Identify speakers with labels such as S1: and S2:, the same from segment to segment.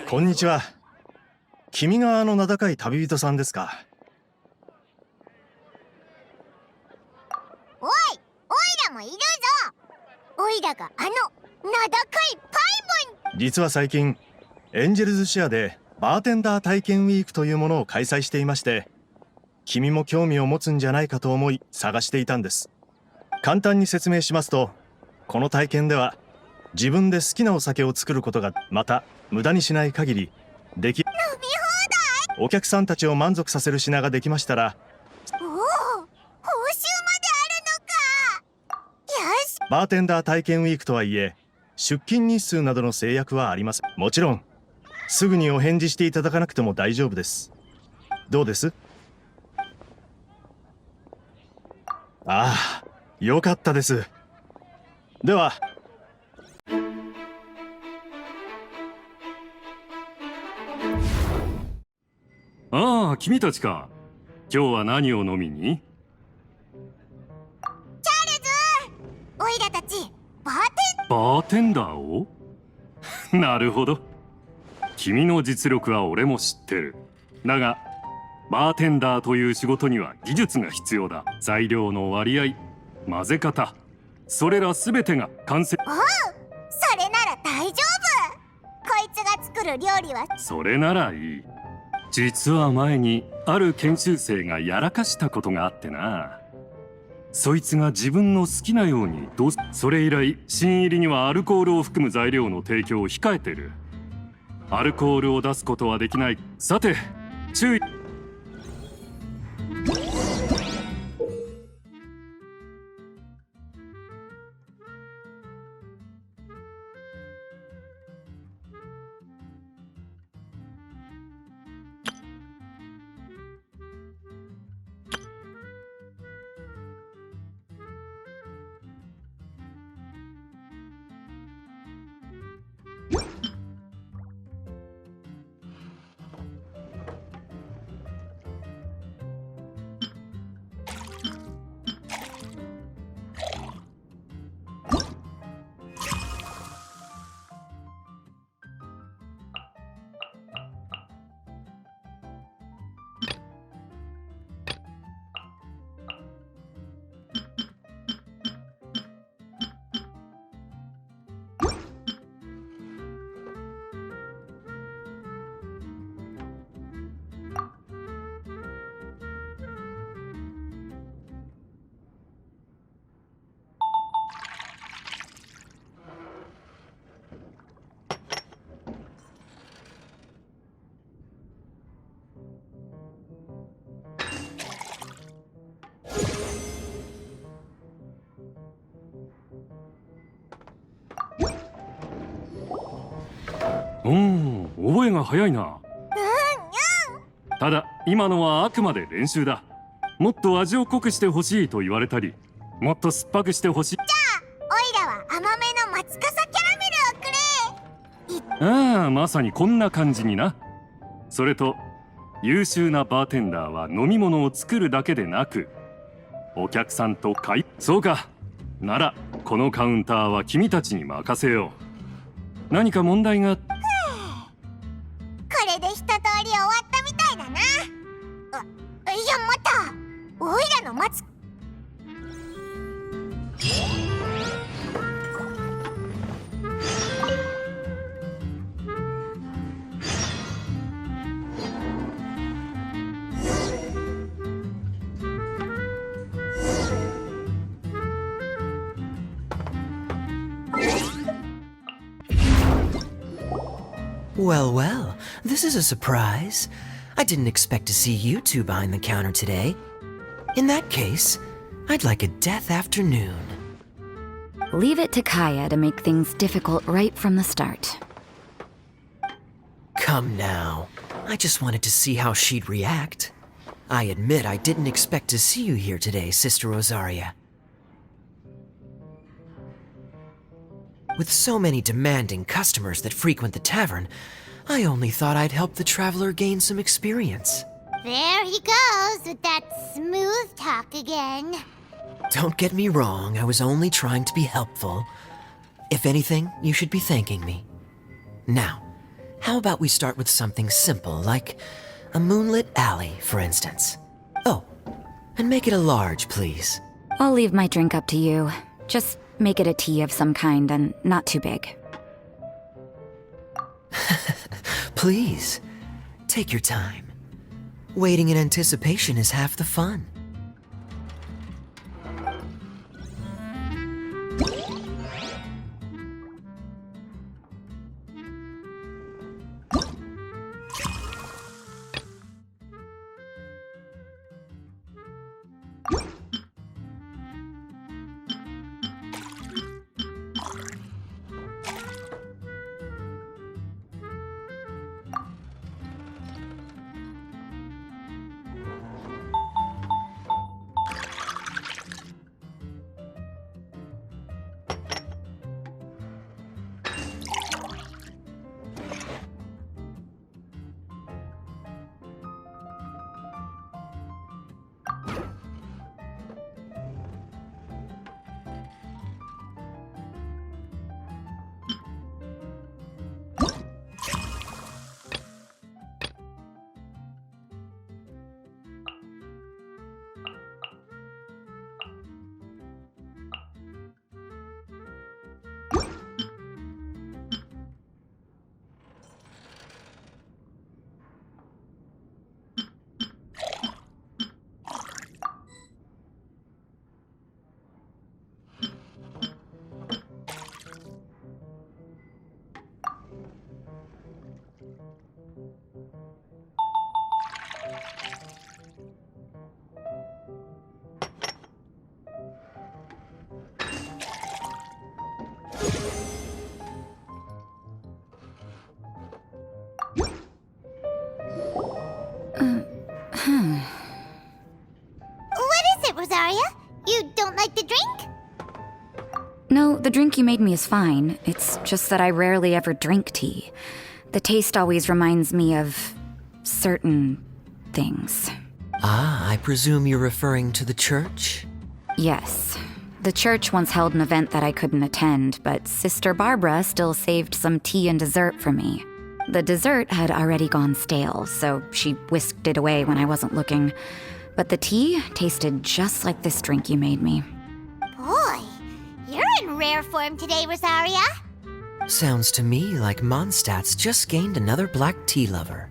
S1: こんにちは。君が名高い旅人さんですか？
S2: おい、おいらもいるぞ。おいらが名高いパイボン。
S1: 実は最近エンジェルズシェアでバーテンダー体験ウィークというものを開催していまして、君も興味を持つんじゃないかと思い探していたんです。簡単に説明しますと、この体験では自分で好きなお酒を作ることが、また無駄にしない限りでき、
S2: 飲み放題。
S1: お客さんたちを満足させる品ができましたら、
S2: おお、報酬まであるのか。よし。
S1: バーテンダー体験ウィークとはいえ出勤日数などの制約はありません。もちろんすぐにお返事していただかなくても大丈夫です。どうです？ああ、よかったです。では。
S3: ああ、君たちか。今日は何を飲みに？
S2: チャールズ、おいらたちバ
S3: ーテンダーをなるほど。君の実力は俺も知ってる。だがバーテンダーという仕事には技術が必要だ。材料の割合、混ぜ方、それら全てが完成。
S2: おう、それなら大丈夫。こいつが作る料理は。
S3: それならいい。実は前にある研修生がやらかしたことがあってな。そいつが自分の好きなようにそれ以来新入りにはアルコールを含む材料の提供を控えてる。アルコールを出すことはできない。さて注意。覚えが早いな。ただ今のはあくまで練習だ。もっと味を濃くしてほしいと言われたり、もっと酸っぱくしてほしい。
S2: じゃあおいらは甘めの松笠キャラメルをくれ。
S3: ああ、まさにこんな感じにな。それと優秀なバーテンダーは飲み物を作るだけでなく、お客さんとそうか。ならこのカウンターは君たちに任せよう。何か問題が。
S2: これで一通り終わったみたいだな。いや、またおいらの松。
S4: Well, well, this is a surprise. I didn't expect to see you two behind the counter today. In that case, I'd like a death afternoon.
S5: Leave it to Kaya to make things difficult right from the start.
S4: Come now. I just wanted to see how she'd react. I admit I didn't expect to see you here today, Sister Rosaria. With so many demanding customers that frequent the tavern, I only thought I'd help the traveler gain some experience.
S2: There he goes with that smooth talk again.
S4: Don't get me wrong, I was only trying to be helpful. If anything, you should be thanking me. Now, how about we start with something simple, like a moonlit alley, for instance? Oh, and make it a large, please.
S5: I'll leave my drink up to you. Just make it a tea of some kind and not too big.
S4: Please, take your time. Waiting in anticipation is half the fun.
S2: What is it, Rosaria? You don't like the drink?
S5: No, the drink you made me is fine. It's just that I rarely ever drink tea. The taste always reminds me of certain things.
S4: Ah, I presume you're referring to the church?
S5: Yes. The church once held an event that I couldn't attend, but Sister Barbara still saved some tea and dessert for me. The dessert had already gone stale, so she whisked it away when I wasn't looking. But the tea tasted just like this drink you made me.
S2: Boy, you're in rare form today, Rosaria.
S4: Sounds to me like Mondstadt's just gained another black tea lover.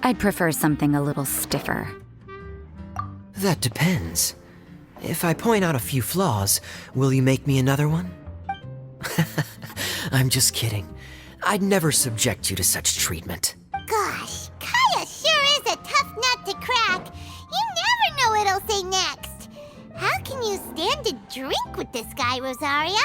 S5: I'd prefer something a little stiffer.
S4: That depends. If I point out a few flaws, will you make me another one? I'm just kidding. I'd never subject you to such treatment.
S2: Gosh, Kaya sure is a tough nut to crack. You never know what he'll say next. How can you stand to drink with this guy, Rosaria?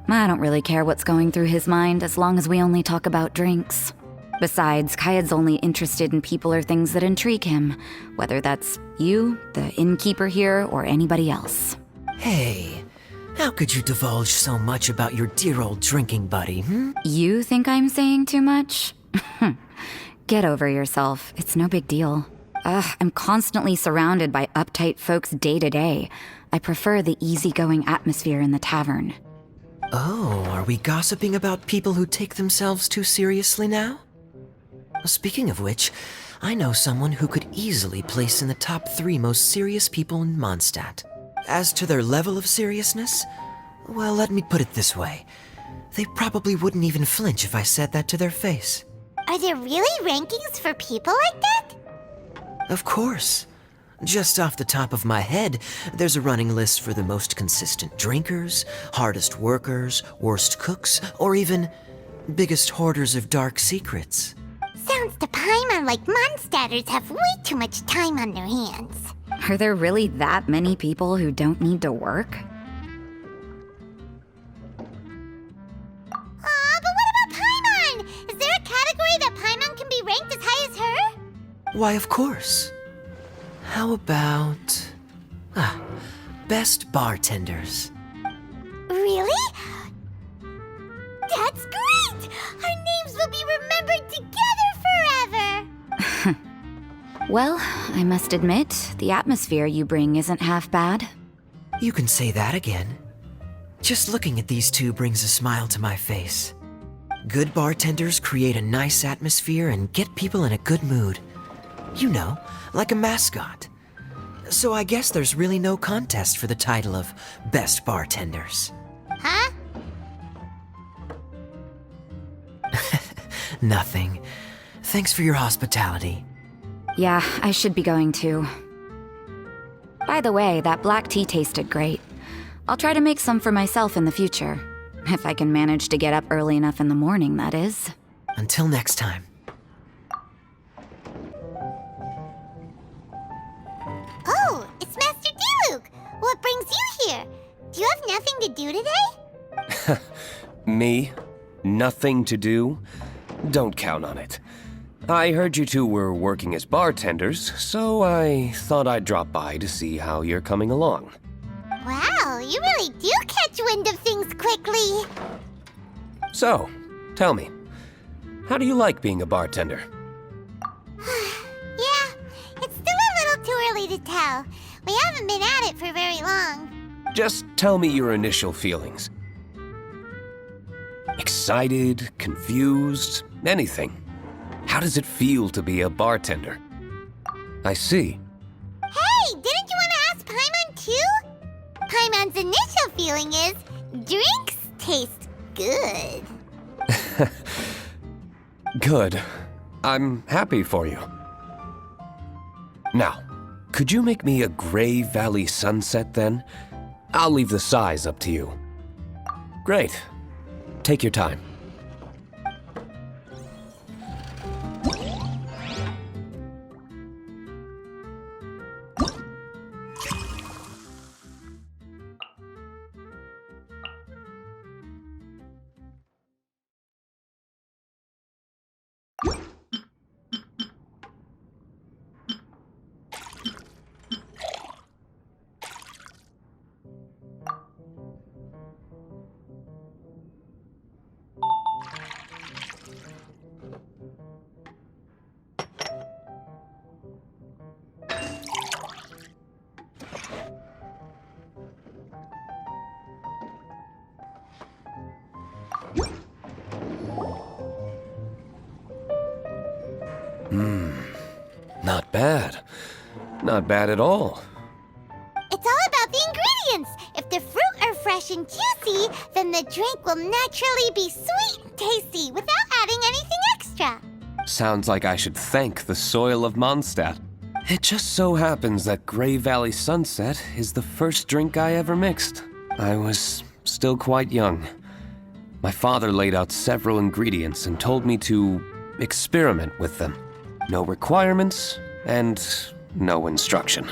S5: I don't really care what's going through his mind as long as we only talk about drinks. Besides, Kayad's only interested in people or things that intrigue him, whether that's you, the innkeeper here, or anybody else.
S4: Hey, how could you divulge so much about your dear old drinking buddy,
S5: You think I'm saying too much? Get over yourself. It's no big deal. I'm constantly surrounded by uptight folks day to day. I prefer the easygoing atmosphere in the tavern.
S4: Oh, are we gossiping about people who take themselves too seriously now? Speaking of which, I know someone who could easily place in the top 3 most serious people in Mondstadt. As to their level of seriousness, well, let me put it this way. They probably wouldn't even flinch if I said that to their face.
S2: Are there really rankings for people like that?
S4: Of course. Just off the top of my head, there's a running list for the most consistent drinkers, hardest workers, worst cooks, or even biggest hoarders of dark secrets.
S2: Sounds to Paimon like Mondstadters have way too much time on their hands.
S5: Are there really that many people who don't need to work?
S2: Aw, but what about Paimon? Is there a category that Paimon can be ranked as high as her?
S4: Why, of course. How about... best bartenders.
S2: Really? That's great! Our names will be remembered together forever!
S5: Well, I must admit, the atmosphere you bring isn't half bad.
S4: You can say that again. Just looking at these two brings a smile to my face. Good bartenders create a nice atmosphere and get people in a good mood. You know, like a mascot. So I guess there's really no contest for the title of Best Bartenders.
S2: Huh?
S4: Nothing. Thanks for your hospitality.
S5: Yeah, I should be going too. By the way, that black tea tasted great. I'll try to make some for myself in the future. If I can manage to get up early enough in the morning, that is.
S4: Until next time.
S2: Oh, it's Master D-Luke. What brings you here? Do you have nothing to do today?
S6: Me? Nothing to do? Don't count on it. I heard you two were working as bartenders, so I thought I'd drop by to see how you're coming along.
S2: Wow, you really do catch wind of things quickly.
S6: So, tell me, how do you like being a bartender?
S2: Yeah, it's still a little too early to tell. We haven't been at it for very long.
S6: Just tell me your initial feelings. Excited, confused, anything. How does it feel to be a bartender? I see.
S2: Hey, didn't you want to ask Paimon too? Paimon's initial feeling is, drinks taste good.
S6: Good. I'm happy for you. Now, could you make me a Gray Valley sunset then? I'll leave the size up to you. Great. Take your time. Not bad. Not bad at all.
S2: It's all about the ingredients. If the fruit are fresh and juicy, then the drink will naturally be sweet and tasty without adding anything extra.
S6: Sounds like I should thank the soil of Mondstadt. It just so happens that Gray Valley Sunset is the first drink I ever mixed. I was still quite young. My father laid out several ingredients and told me to experiment with them. No requirements and no instruction.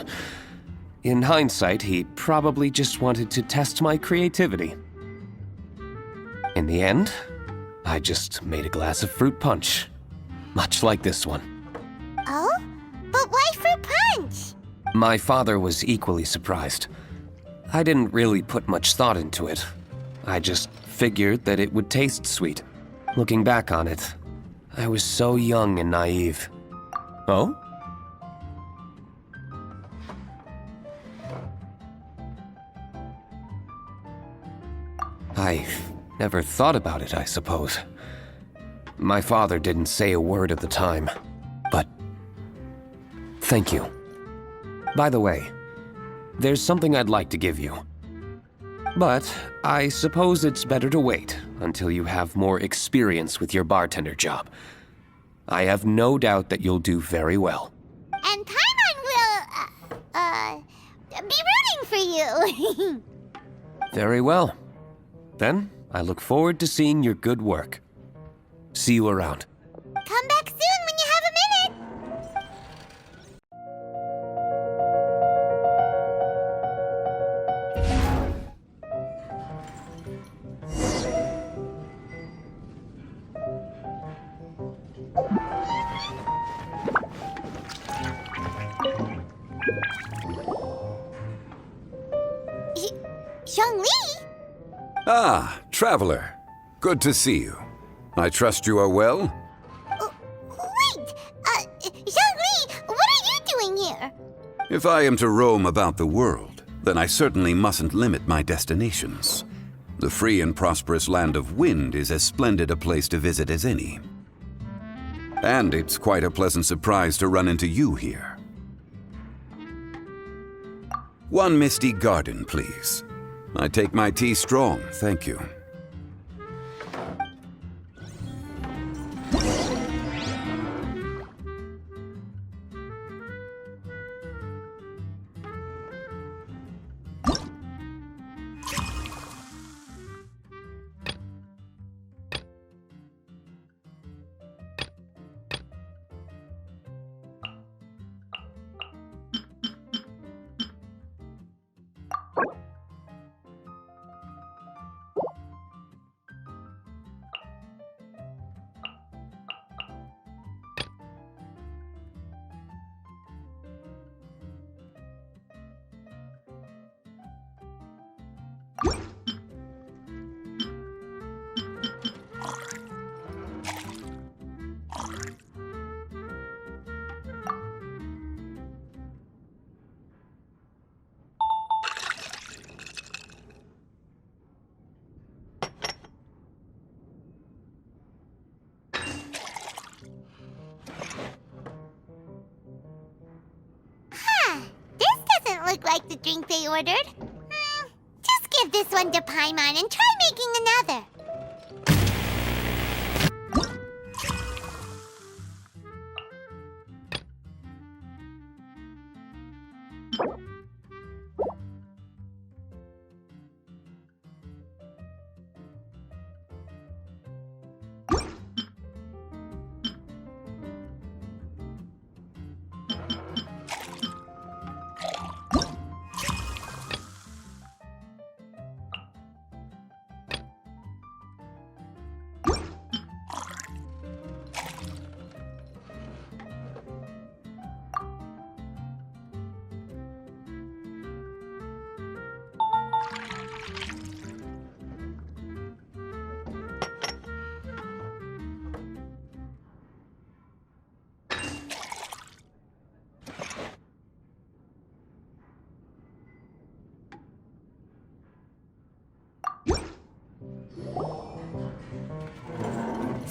S6: In hindsight, he probably just wanted to test my creativity. In the end, I just made a glass of fruit punch, much like this one.
S2: Oh? But why fruit punch?
S6: My father was equally surprised. I didn't really put much thought into it. I just figured that it would taste sweet. Looking back on it, I was so young and naive. Oh? I never thought about it, I suppose. My father didn't say a word at the time, but thank you. By the way, there's something I'd like to give you. But I suppose it's better to wait until you have more experience with your bartender job. I have no doubt that you'll do very well.
S2: And Paimon will, be rooting for you.
S6: Very well. Then, I look forward to seeing your good work. See you around.
S2: Come back soon when you have a minute. Zhongli?
S7: Ah, traveler. Good to see you. I trust you are well?
S2: Wait! Zhongli, what are you doing here?
S7: If I am to roam about the world, then I certainly mustn't limit my destinations. The free and prosperous land of Wind is as splendid a place to visit as any. And it's quite a pleasant surprise to run into you here. One misty garden, please. I take my tea strong, thank you.
S2: Look like the drink they ordered. Just give this one to Paimon and try making another.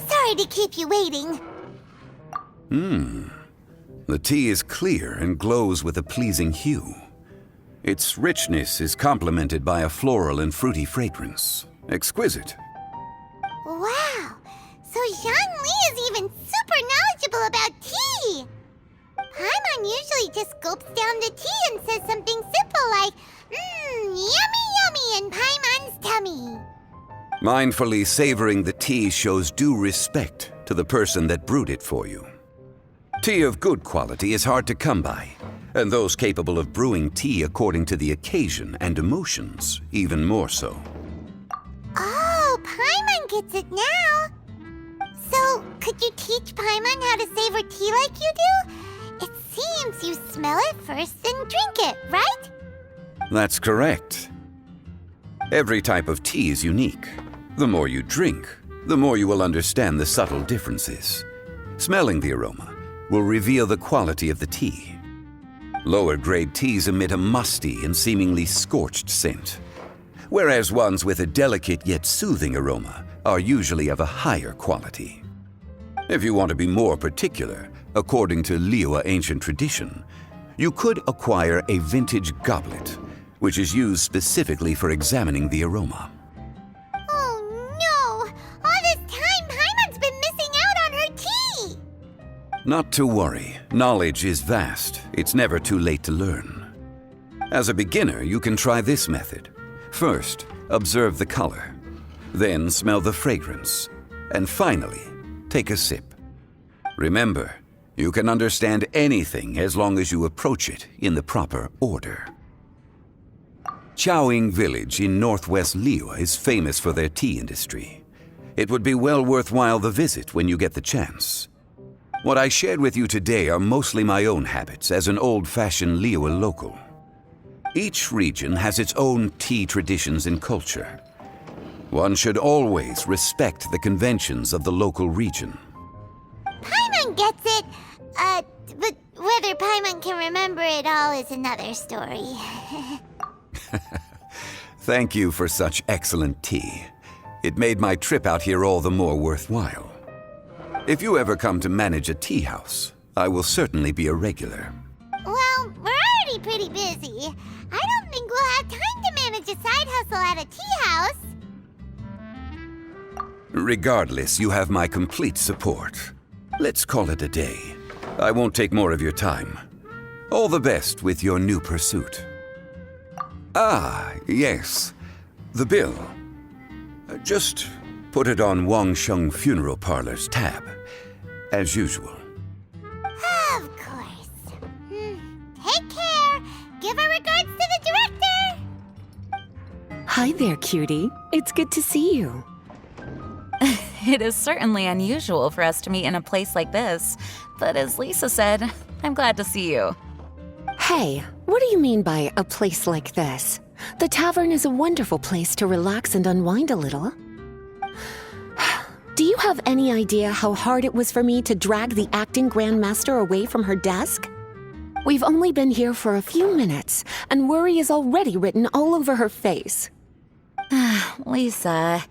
S2: Sorry to keep you waiting.
S7: The tea is clear and glows with a pleasing hue. Its richness is complemented by a floral and fruity fragrance. Exquisite.
S2: Wow, so Zhang Li is even super knowledgeable about tea! Paimon usually just gulps down the tea and says something simple like, yummy yummy in Paimon's tummy.
S7: Mindfully savoring the tea shows due respect to the person that brewed it for you. Tea of good quality is hard to come by, and those capable of brewing tea according to the occasion and emotions, even more so.
S2: Oh, Paimon gets it now. So, could you teach Paimon how to savor tea like you do? It seems you smell it first, then drink it, right?
S7: That's correct. Every type of tea is unique. The more you drink, the more you will understand the subtle differences. Smelling the aroma will reveal the quality of the tea. Lower grade teas emit a musty and seemingly scorched scent, whereas ones with a delicate yet soothing aroma are usually of a higher quality. If you want to be more particular, according to Liyue ancient tradition, you could acquire a vintage goblet, which is used specifically for examining the aroma.
S2: Oh no! All this time, Paimon's been missing out on her tea!
S7: Not to worry, knowledge is vast. It's never too late to learn. As a beginner, you can try this method. First, observe the color. Then smell the fragrance. And finally, take a sip. Remember, you can understand anything as long as you approach it in the proper order. Chaoying Village in northwest Liyue is famous for their tea industry. It would be well worthwhile the visit when you get the chance. What I shared with you today are mostly my own habits as an old-fashioned Liyue local. Each region has its own tea traditions and culture. One should always respect the conventions of the local region.
S2: Paimon gets it, but whether Paimon can remember it all is another story.
S7: Thank you for such excellent tea. It made my trip out here all the more worthwhile. If you ever come to manage a tea house, I will certainly be a regular.
S2: Well, we're already pretty busy. I don't think we'll have time to manage a side hustle at a tea house.
S7: Regardless, you have my complete support. Let's call it a day. I won't take more of your time. All the best with your new pursuit. Ah, yes. The bill. Just put it on Wang Sheng Funeral Parlor's tab. As usual.
S2: Of course. Take care. Give our regards to the director.
S8: Hi there, cutie. It's good to see you.
S5: It is certainly unusual for us to meet in a place like this, but as Lisa said, I'm glad to see you.
S8: Hey, what do you mean by a place like this? The tavern is a wonderful place to relax and unwind a little. Do you have any idea how hard it was for me to drag the acting grandmaster away from her desk? We've only been here for a few minutes, and worry is already written all over her face.
S5: Lisa.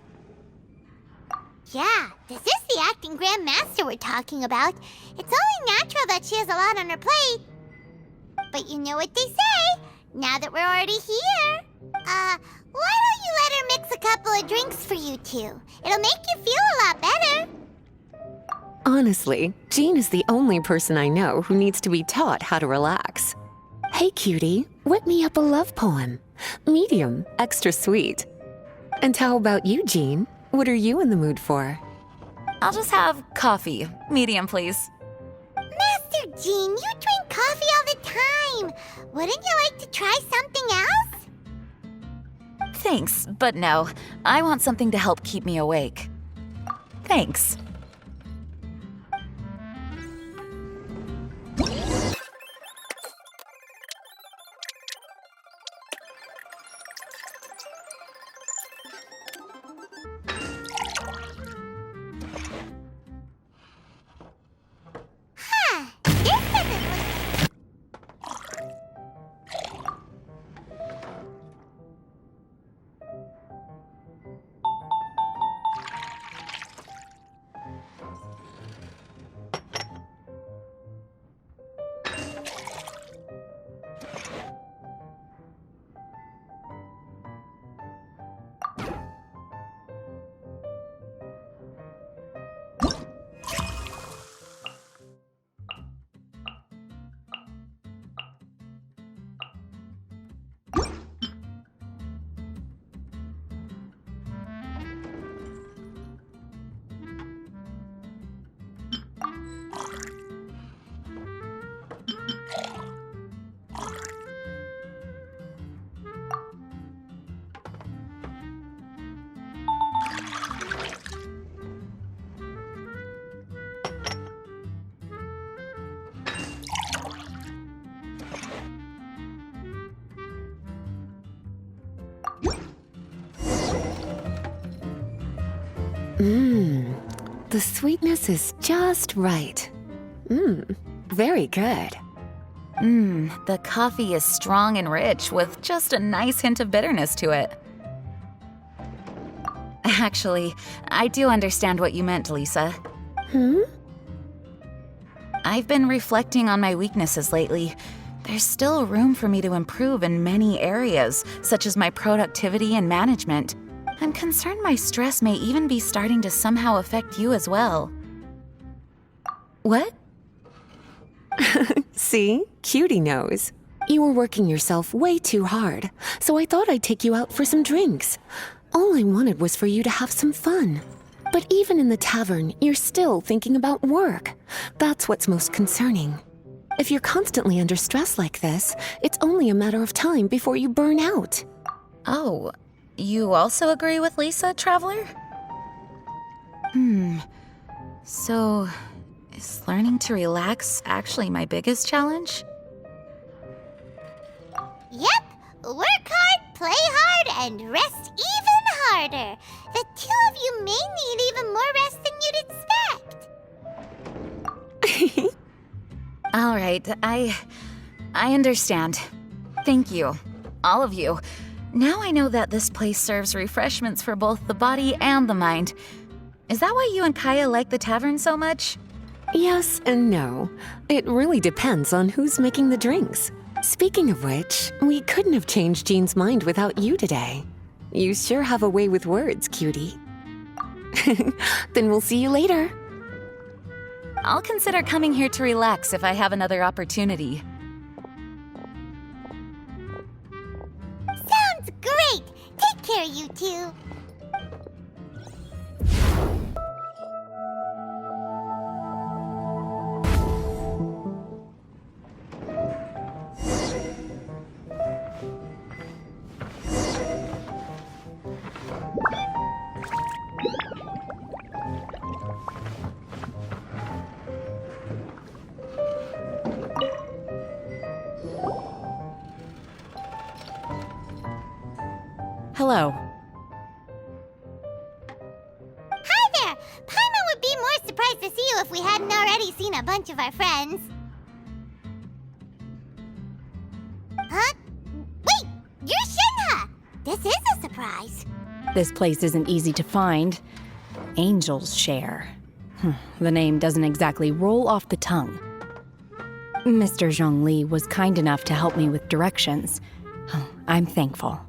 S2: Yeah, this is the acting grandmaster we're talking about. It's only natural that she has a lot on her plate. But you know what they say, now that we're already here. Why don't you let her mix a couple of drinks for you two? It'll make you feel a lot better.
S8: Honestly, Jean is the only person I know who needs to be taught how to relax. Hey, cutie, whip me up a love poem. Medium, extra sweet. And how about you, Jean? What are you in the mood for?
S5: I'll just have coffee. Medium, please.
S2: Master Jean, you drink coffee all the time. Wouldn't you like to try something else?
S5: Thanks, but no. I want something to help keep me awake. Thanks.
S8: The sweetness is just right. Very good.
S5: The coffee is strong and rich with just a nice hint of bitterness to it. Actually, I do understand what you meant, Lisa. I've been reflecting on my weaknesses lately. There's still room for me to improve in many areas, such as my productivity and management. I'm concerned my stress may even be starting to somehow affect you as well.
S8: What? See? Cutie knows. You were working yourself way too hard, so I thought I'd take you out for some drinks. All I wanted was for you to have some fun. But even in the tavern, you're still thinking about work. That's what's most concerning. If you're constantly under stress like this, it's only a matter of time before you burn out.
S5: Oh, you also agree with Lisa, Traveler? So, is learning to relax actually my biggest challenge?
S2: Yep, work hard, play hard, and rest even harder. The two of you may need even more rest than you'd expect.
S5: All right, I understand. Thank you, all of you. Now I know that this place serves refreshments for both the body and the mind. Is that why you and Kaya like the tavern so much?
S8: Yes and no. It really depends on who's making the drinks. Speaking of which, we couldn't have changed Jean's mind without you today. You sure have a way with words, cutie. Then we'll see you later.
S5: I'll consider coming here to relax if I have another opportunity.
S2: Sounds great! Take care, you two.
S9: Hello.
S2: Hi there! Paimon would be more surprised to see you if we hadn't already seen a bunch of our friends. Huh? Wait! You're Shinha! This is a surprise.
S9: This place isn't easy to find. Angel's Share. The name doesn't exactly roll off the tongue. Mr. Zhongli was kind enough to help me with directions. I'm thankful.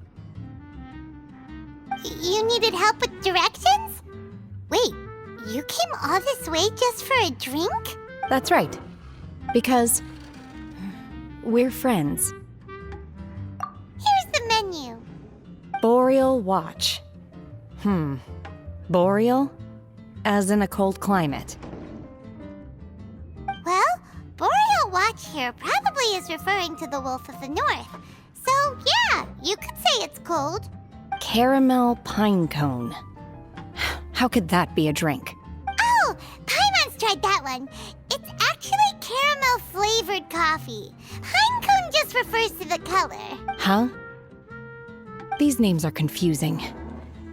S2: You needed help with directions? Wait, you came all this way just for a drink?
S9: That's right. Because we're friends.
S2: Here's the menu.
S9: Boreal Watch. Boreal? As in a cold climate.
S2: Well, Boreal Watch here probably is referring to the Wolf of the North. So, yeah, you could say it's cold.
S9: Caramel pine cone. How could that be a drink?
S2: Oh, Paimon's tried that one. It's actually caramel-flavored coffee. Pine cone just refers to the color.
S9: Huh? These names are confusing.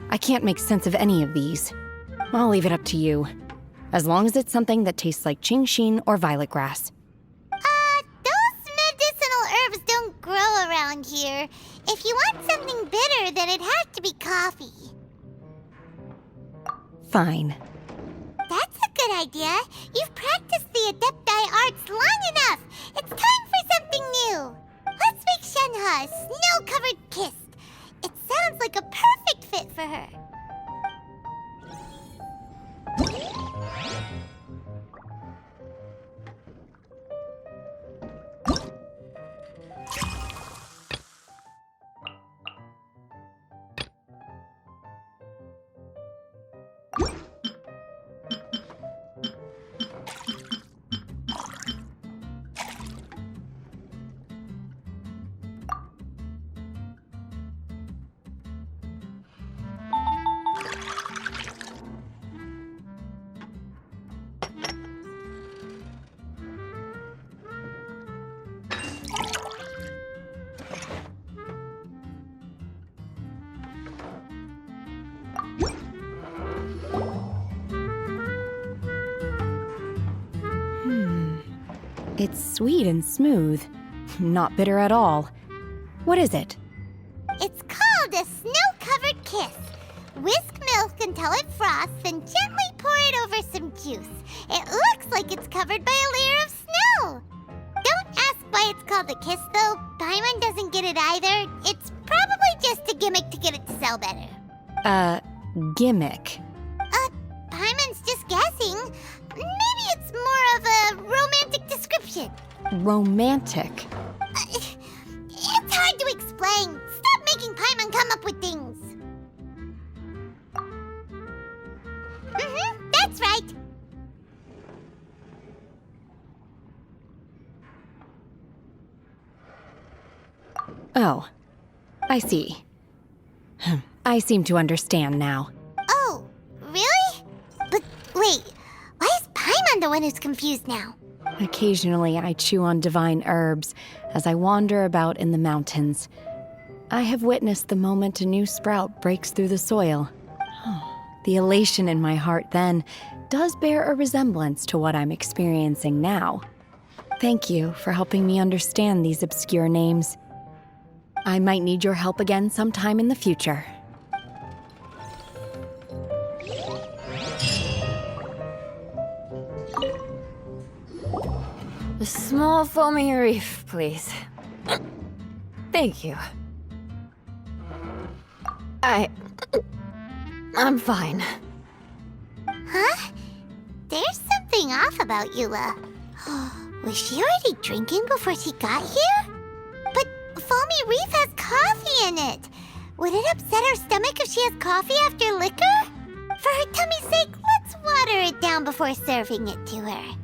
S9: I can't make sense of any of these. I'll leave it up to you. As long as it's something that tastes like Qingxin or violet grass.
S2: Those medicinal herbs don't grow around here. If you want something bitter, then it'd have to be coffee.
S9: Fine.
S2: That's a good idea. You've practiced the Adepti arts long enough. It's time for something new. Let's make Shenhe a snow-covered kiss. It sounds like a perfect fit for her.
S9: It's sweet and smooth. Not bitter at all. What is it?
S2: It's called a snow-covered kiss. Whisk milk until it froths, then gently pour it over some juice. It looks like it's covered by a layer of snow. Don't ask why it's called a kiss, though. Paimon doesn't get it either. It's probably just a gimmick to get it to sell better.
S9: Gimmick.
S2: Paimon's just guessing. Maybe it's more of a romantic description.
S9: Romantic.
S2: It's hard to explain. Stop making Paimon come up with things. That's right.
S9: Oh, I see. I seem to understand now.
S2: Oh, really? But wait, why is Paimon the one who's confused now?
S9: Occasionally, I chew on divine herbs as I wander about in the mountains. I have witnessed the moment a new sprout breaks through the soil. The elation in my heart then does bear a resemblance to what I'm experiencing now. Thank you for helping me understand these obscure names. I might need your help again sometime in the future.
S10: A small foamy reef, please. Thank you. I'm fine.
S2: Huh? There's something off about Eula. Was she already drinking before she got here? But Foamy Reef has coffee in it. Would it upset her stomach if she has coffee after liquor? For her tummy's sake, let's water it down before serving it to her.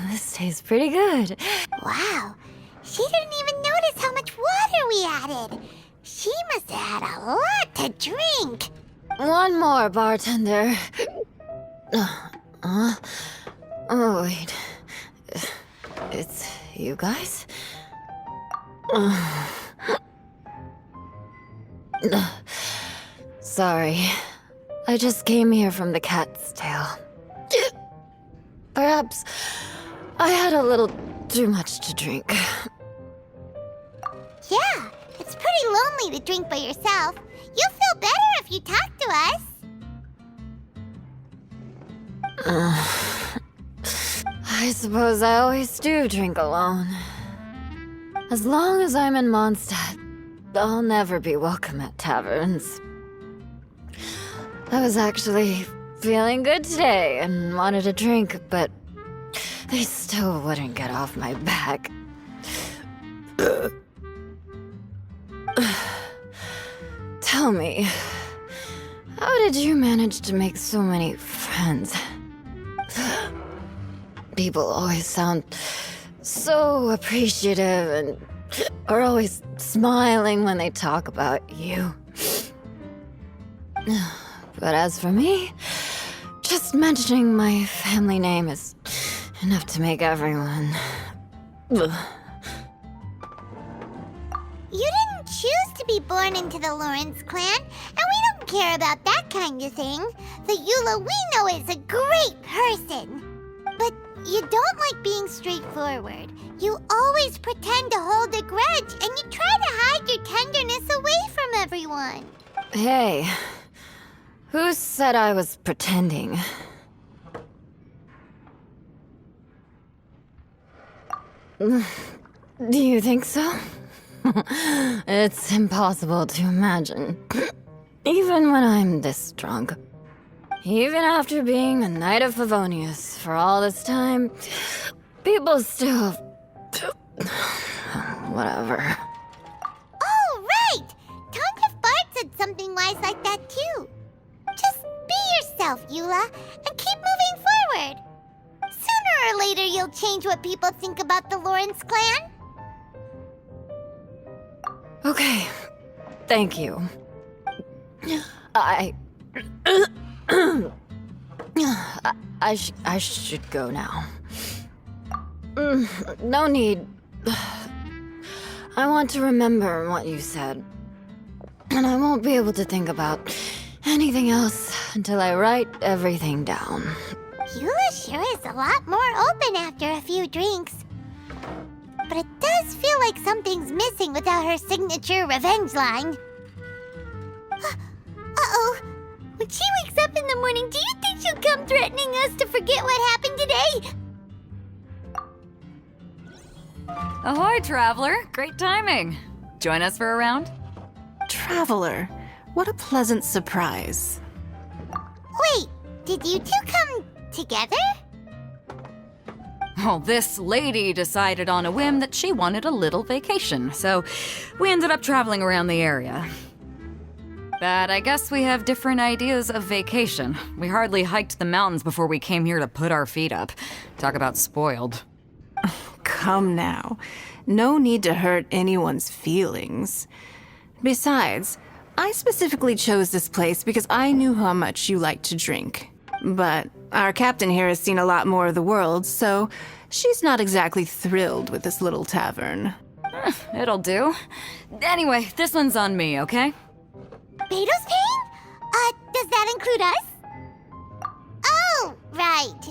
S10: This tastes pretty good.
S2: Wow, she didn't even notice how much water we added. She must have had a lot to drink.
S10: One more, bartender. Oh, wait. It's you guys? Sorry. I just came here from the Cat's Tail. Perhaps I had a little too much to drink.
S2: Yeah, it's pretty lonely to drink by yourself. You'll feel better if you talk to us.
S10: I suppose I always do drink alone. As long as I'm in Mondstadt, I'll never be welcome at taverns. I was actually feeling good today and wanted a drink, but they still wouldn't get off my back. Tell me, how did you manage to make so many friends? People always sound so appreciative and are always smiling when they talk about you. But as for me, just mentioning my family name is enough to make everyone...
S2: You didn't choose to be born into the Lawrence clan, and we don't care about that kind of thing. The Eula we know is a great person. But you don't like being straightforward. You always pretend to hold a grudge, and you try to hide your tenderness away from everyone.
S10: Hey, who said I was pretending? Do you think so? It's impossible to imagine. Even when I'm this drunk. Even after being a Knight of Favonius for all this time, people still... Whatever.
S2: Oh, right! Tongue of Bard said something wise like that too. Just be yourself, Eula, and keep moving forward. Sooner or later, you'll change what people think about the Lawrence clan.
S10: Okay, thank you. I should go now. No need. I want to remember what you said. And I won't be able to think about anything else until I write everything down.
S2: Eula sure is a lot more open after a few drinks. But it does feel like something's missing without her signature revenge line. Uh-oh. When she wakes up in the morning, do you think she'll come threatening us to forget what happened today?
S11: Ahoy, traveler! Great timing. Join us for a round?
S12: Traveler, what a pleasant surprise.
S2: Wait, did you two come Together?
S11: Well, this lady decided on a whim that she wanted a little vacation, so we ended up traveling around the area. But I guess we have different ideas of vacation. We hardly hiked the mountains before we came here to put our feet up. Talk about spoiled.
S12: Come now. No need to hurt anyone's feelings. Besides, I specifically chose this place because I knew how much you like to drink. But our captain here has seen a lot more of the world, so she's not exactly thrilled with this little tavern.
S11: It'll do. Anyway, this one's on me, okay?
S2: Beto's paying? Does that include us? Oh, right.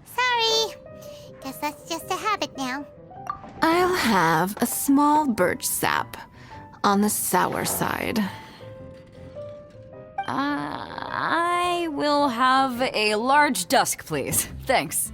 S2: Sorry. Guess that's just a habit now.
S12: I'll have a small birch sap on the sour side.
S11: I will have a large dusk, please. Thanks.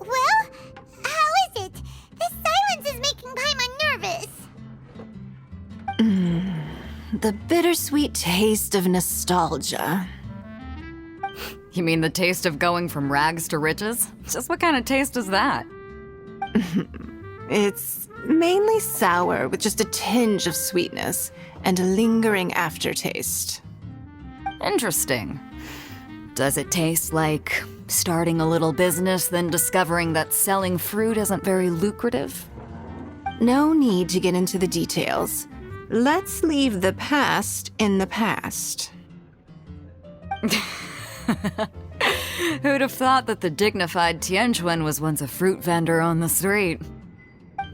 S2: Well, how is it? This silence is making Paimon nervous.
S12: The bittersweet taste of nostalgia.
S11: You mean the taste of going from rags to riches? Just what kind of taste is that?
S12: It's mainly sour with just a tinge of sweetness and a lingering aftertaste.
S11: Interesting. Does it taste like starting a little business, then discovering that selling fruit isn't very lucrative?
S12: No need to get into the details. Let's leave the past in the past.
S11: Who'd have thought that the dignified Tianquan was once a fruit vendor on the street?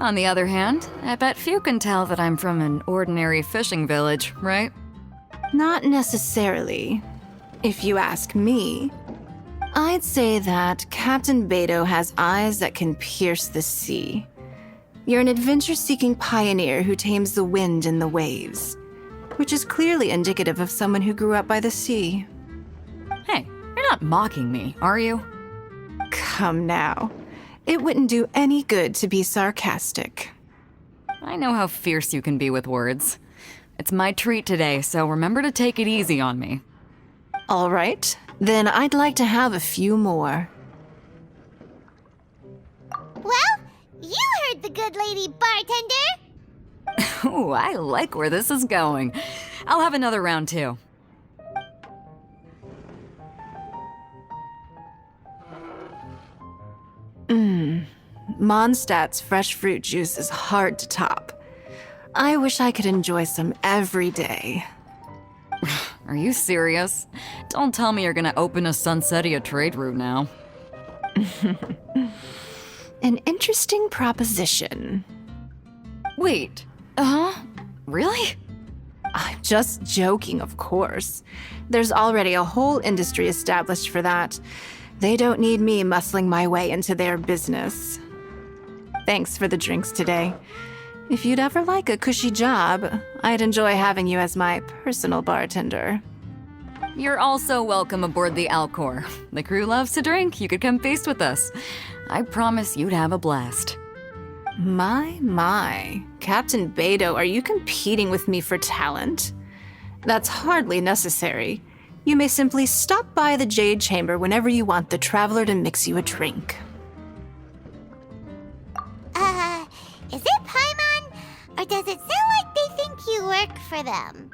S11: On the other hand, I bet few can tell that I'm from an ordinary fishing village, right?
S12: Not necessarily. If you ask me, I'd say that Captain Beto has eyes that can pierce the sea. You're an adventure-seeking pioneer who tames the wind and the waves, which is clearly indicative of someone who grew up by the sea.
S11: Hey, you're not mocking me, are you?
S12: Come now. It wouldn't do any good to be sarcastic.
S11: I know how fierce you can be with words. It's my treat today, so remember to take it easy on me.
S12: All right, then I'd like to have a few more.
S2: Well, you heard the good lady bartender.
S11: Ooh, I like where this is going. I'll have another round too.
S12: Mondstadt's fresh fruit juice is hard to top. I wish I could enjoy some every day.
S11: Are you serious? Don't tell me you're gonna open a Sunsetia trade route now.
S12: An interesting proposition.
S11: Wait, really?
S12: I'm just joking, of course. There's already a whole industry established for that. They don't need me muscling my way into their business. Thanks for the drinks today. If you'd ever like a cushy job, I'd enjoy having you as my personal bartender.
S11: You're also welcome aboard the Alcor. The crew loves to drink. You could come feast with us. I promise you'd have a blast.
S12: My. Captain Beto, are you competing with me for talent? That's hardly necessary. You may simply stop by the Jade Chamber whenever you want the Traveler to mix you a drink.
S2: Is it Paimon? Or does it sound like they think you work for them?